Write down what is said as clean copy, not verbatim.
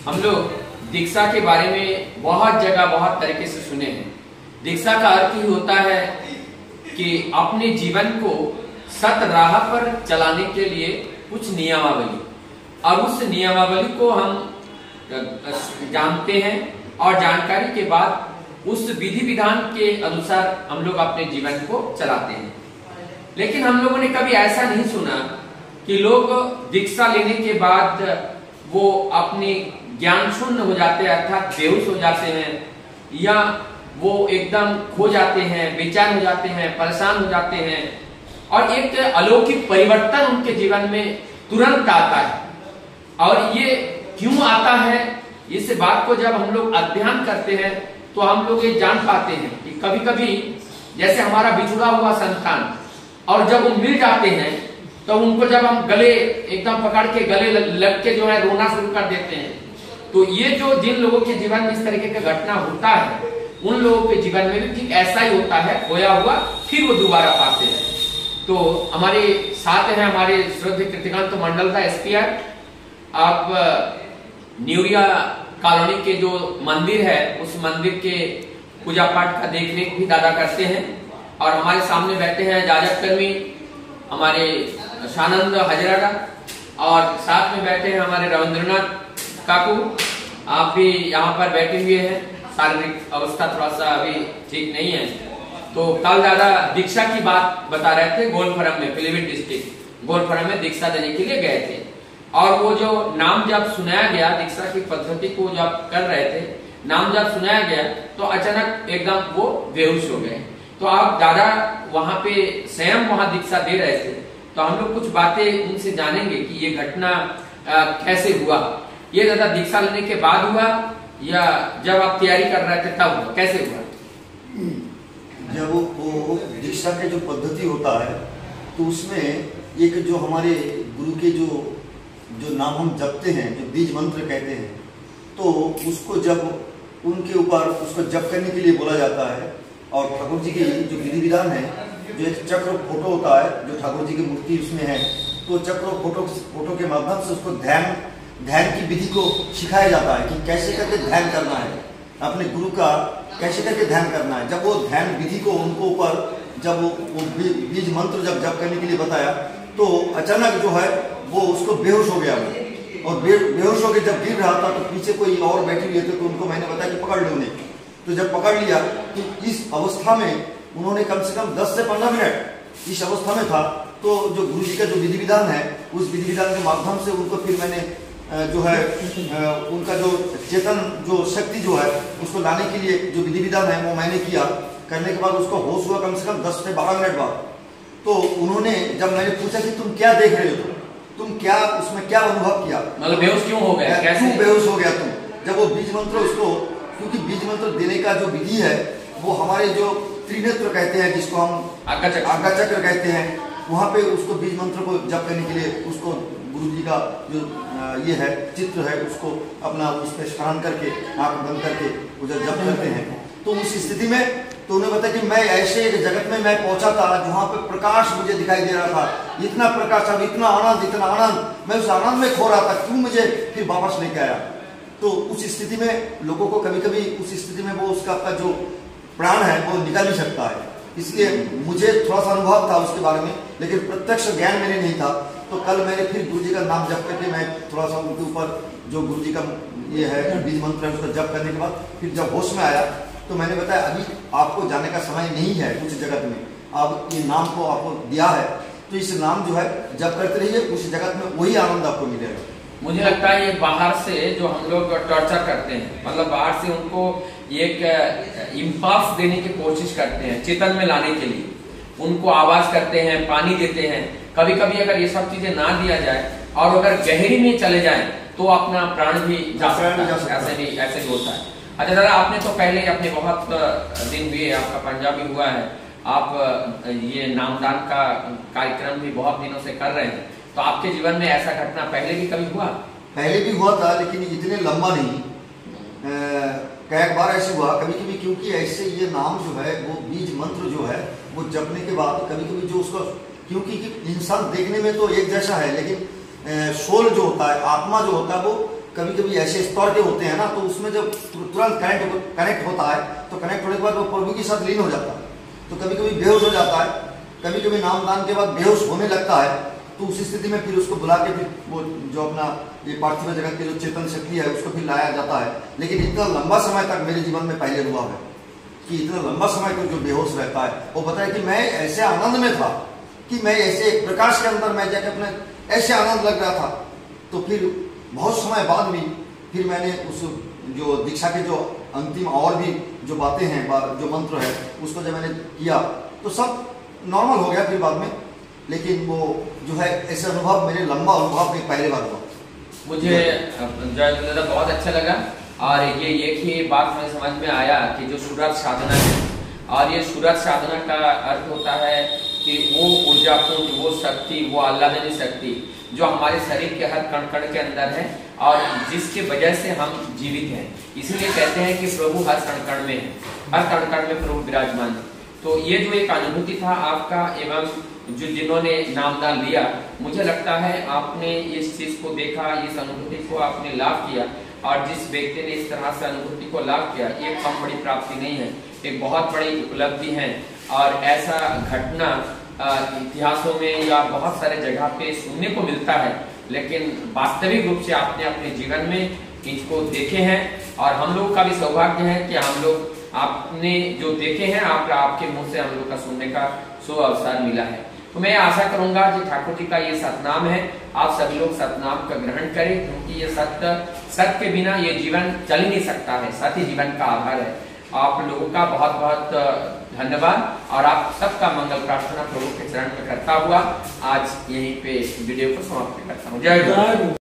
हम लोग दीक्षा के बारे में बहुत जगह बहुत तरीके से सुने हैं। दीक्षा का अर्थ ही होता है कि अपने जीवन को सत राह पर चलाने के लिए कुछ नियमावली, और उस नियमावली को हम जानते हैं और जानकारी के बाद उस विधि विधान के अनुसार हम लोग अपने जीवन को चलाते हैं। लेकिन हम लोगों ने कभी ऐसा नहीं सुना कि लोग दीक्षा लेने के बाद वो अपनी ज्ञान शून्य हो जाते हैं, अर्थात बेहोश हो जाते हैं, या वो एकदम खो जाते हैं, बेचैन हो जाते हैं, परेशान हो जाते हैं, और एक अलौकिक परिवर्तन उनके जीवन में तुरंत आता है। और ये क्यों आता है, इस बात को जब हम लोग अध्ययन करते हैं तो हम लोग ये जान पाते हैं कि कभी कभी जैसे हमारा बिछुड़ा हुआ संतान, और जब वो मिल जाते हैं तो उनको जब हम गले एकदम पकड़ के गले लग के जो है रोना शुरू कर देते हैं, तो ये जो जिन लोगों के जीवन में इस तरीके का घटना होता है, उन लोगों के जीवन में भी ठीक ऐसा ही होता है, खोया हुआ फिर वो दोबारा पाते हैं। तो हमारे साथ है हमारे श्रद्धेय कृतिकांत मंडल का एसपीआर। आप न्यूरिया कॉलोनी के जो मंदिर है उस मंदिर के पूजा पाठ का देखरेख भी दादा करते हैं, और हमारे सामने बैठे हैं जाजक कर्मी हमारे शानंद हजरा, और साथ में बैठे हैं हमारे रविंद्रनाथ काकू। आप भी यहाँ पर बैठे हुए हैं, शारीरिक अवस्था थोड़ा सा अभी ठीक नहीं है। तो कल दादा दीक्षा की बात बता रहे थे, गोलफरम में, पीलीभीत डिस्ट्रिक्ट गोलफरम में दीक्षा देने के लिए गए थे, और वो जो नाम जब सुनाया गया, दीक्षा की पद्धति को जब कर रहे थे, नाम जब सुनाया गया तो अचानक एकदम वो बेहोश हो गए। तो आप दादा वहां पे स्वयं वहां दीक्षा दे रहे थे, तो हम लोग कुछ बातें उनसे जानेंगे कि ये घटना कैसे हुआ। ये दादा दीक्षा लेने के बाद हुआ या जब आप तैयारी कर रहे थे तब हुआ, कैसे हुआ? जब वो दीक्षा के जो पद्धति होता है तो उसमें एक जो हमारे गुरु के जो नाम हम जपते हैं, जो बीज मंत्र कहते हैं, तो उसको जब उनके ऊपर उसको जप करने के लिए बोला जाता है। और ठाकुर जी की जो विधि विधान है, जो एक चक्र फोटो होता है, जो ठाकुर जी की मूर्ति उसमें है, तो चक्र फोटो के माध्यम से उसको ध्यान की विधि को सिखाया जाता है कि कैसे करके ध्यान करना है, अपने गुरु का कैसे करके ध्यान करना है। जब वो ध्यान विधि को उनको ऊपर जब वो बीज मंत्र जब जप करने के लिए बताया, तो अचानक जो है वो उसको बेहोश हो गया, और बेहोश होकर जब गिर रहा था तो पीछे कोई और बैठे हुए थे, तो उनको मैंने बताया कि पकड़ लो उन्हें। तो जब पकड़ लिया तो इस अवस्था में उन्होंने कम से कम 10 से 15 मिनट इस अवस्था में था। तो जो गुरु जी का जो विधि विधान है, उस विधि विधान के माध्यम से उनको फिर मैंने जो है उनका जो चेतन जो शक्ति जो है उसको लाने के लिए जो विधि विधान है वो मैंने किया। करने के बाद उसको होश हुआ कम से कम 10 से 12 मिनट बाद। तो उन्होंने जब मैंने पूछा कि तुम क्या देख रहे हो, तुम क्या उसमें क्या अनुभव किया, मतलब बेहोश क्यों हो गया, क्यों बेहोश हो गया तुम? जब वो बीज मंत्र उसको, क्योंकि बीज मंत्र देने का जो विधि है वो हमारे जो त्रिनेत्र कहते हैं, जिसको हम आज्ञा चक्र कहते हैं, वहाँ पे उसको बीज मंत्र को जप करने के लिए उसको गुरु जी का जो ये है चित्र है, उसको अपना उस पर स्नान करके आंख बंद करके उधर जप करते हैं। तो उस स्थिति में तो उन्हें बताया कि मैं ऐसे एक जगत में मैं पहुंचा था जहाँ पे प्रकाश मुझे दिखाई दे रहा था, इतना प्रकाश, अब इतना आनंद, मैं उस आनंद में खो रहा था, क्यों मुझे फिर वापस लेके आया। तो उस स्थिति में लोगों को कभी कभी उस स्थिति में वो उसका आपका जो प्राण है वो निकल भी सकता है। इसलिए मुझे थोड़ा सा अनुभव था उसके बारे में, लेकिन प्रत्यक्ष ज्ञान मेरे नहीं था। तो कल मैंने फिर गुरु जी का नाम जप करके मैं थोड़ा सा उनके ऊपर जो गुरु जी का ये है बीज मंत्र है उसका जप करने के बाद फिर जब होश में आया तो मैंने बताया अभी आपको जाने का समय नहीं है उस जगत में, अब ये नाम को आपको दिया है, तो इस नाम जो है जप करते रहिए, उस जगत में वही आनंद आपको मिलेगा। मुझे लगता है ये बाहर से जो हम लोग टॉर्चर करते हैं, मतलब बाहर से उनको एक इम्पल्स देने की कोशिश करते हैं, चेतन में लाने के लिए उनको आवाज करते हैं, पानी देते हैं। कभी कभी अगर ये सब चीजें ना दिया जाए और अगर गहरी में चले जाए तो अपना प्राण भी जा सकता है, ऐसे भी होता है। अच्छा दादा, आपने तो पहले अपने बहुत दिन हुए, आपका पंजाबी हुआ है, आप ये नामदान का कार्यक्रम भी बहुत दिनों से कर रहे हैं, तो आपके जीवन में ऐसा घटना पहले भी कभी हुआ? पहले भी हुआ था, लेकिन इतने लंबा नहीं। कई बार ऐसे हुआ कभी कभी, क्योंकि ऐसे ये नाम जो है वो बीज मंत्र जो है वो जपने के बाद कभी कभी जो उसका, क्योंकि इंसान देखने में तो एक जैसा है, लेकिन सोल जो होता है, आत्मा जो होता है, वो कभी कभी ऐसे स्तर के होते हैं ना, तो उसमें जब तुरंत कनेक्ट होता है तो कनेक्ट होने के बाद वो प्रभु के साथ लीन हो जाता है। तो कभी कभी बेहोश हो जाता है, कभी कभी नामदान के बाद बेहोश होने लगता है, तो उस स्थिति में फिर उसको बुला के फिर वो जो अपना ये पार्थिव जगत की जो चेतन शक्ति है उसको फिर लाया जाता है। लेकिन इतना लंबा समय तक मेरे जीवन में पहले हुआ है कि इतना लंबा समय तक जो बेहोश रहता है वो बताया कि मैं ऐसे आनंद में था कि मैं ऐसे एक प्रकाश के अंदर मैं जाकर अपने ऐसे आनंद लग रहा था। तो फिर बहुत समय बाद भी फिर मैंने उस जो दीक्षा के जो अंतिम और भी जो बातें हैं, जो मंत्र है, उसको जब मैंने किया तो सब नॉर्मल हो गया फिर बाद में। लेकिन वो जो है ऐसे अनुभव मेरे लंबा अनुभव में पहले बार हुआ। मुझे जय बहुत अच्छा लगा। और ये एक ही बात मुझे समझ में आया कि जो सूरत साधना है, और ये सूरत साधना का अर्थ होता है कि वो ऊर्जा पुंज, वो शक्ति, वो आह्लादनी शक्ति जो हमारे शरीर के हर कण कण के अंदर है और जिसके वजह से हम जीवित हैं। इसीलिए कहते हैं कि प्रभु हर कण कण में है, हर कण कण में प्रभु विराजमान है। तो ये जो एक अनुभूति था आपका, एवं जो जिन्होंने नामदान लिया, मुझे लगता है आपने इस चीज को देखा, इस अनुभूति को आपने लाभ किया। और जिस व्यक्ति ने इस तरह से अनुभूति को लाभ किया, ये कम बड़ी प्राप्ति नहीं है, एक बहुत बड़ी उपलब्धि है। और ऐसा घटना इतिहासों में या बहुत सारे जगह पे सुनने को मिलता है, लेकिन वास्तविक रूप से आपने अपने जीवन में इसको देखे हैं। और हम लोग का भी सौभाग्य है कि हम लोग आपने जो देखे हैं, आपके मुंह से हम लोग का सुनने का अवसर मिला है। तो मैं आशा करूंगा कि ठाकुर जी का ये सतनाम है, आप सभी लोग सतनाम का ग्रहण करें, क्योंकि ये सत्य के बिना ये जीवन चल ही नहीं सकता है, सत्य जीवन का आधार है। आप लोगों का बहुत बहुत धन्यवाद और आप सबका मंगल प्रार्थना प्रभु के चरण में करता हुआ आज यहीं पे वीडियो को समाप्त करता हूँ। जय गुरु।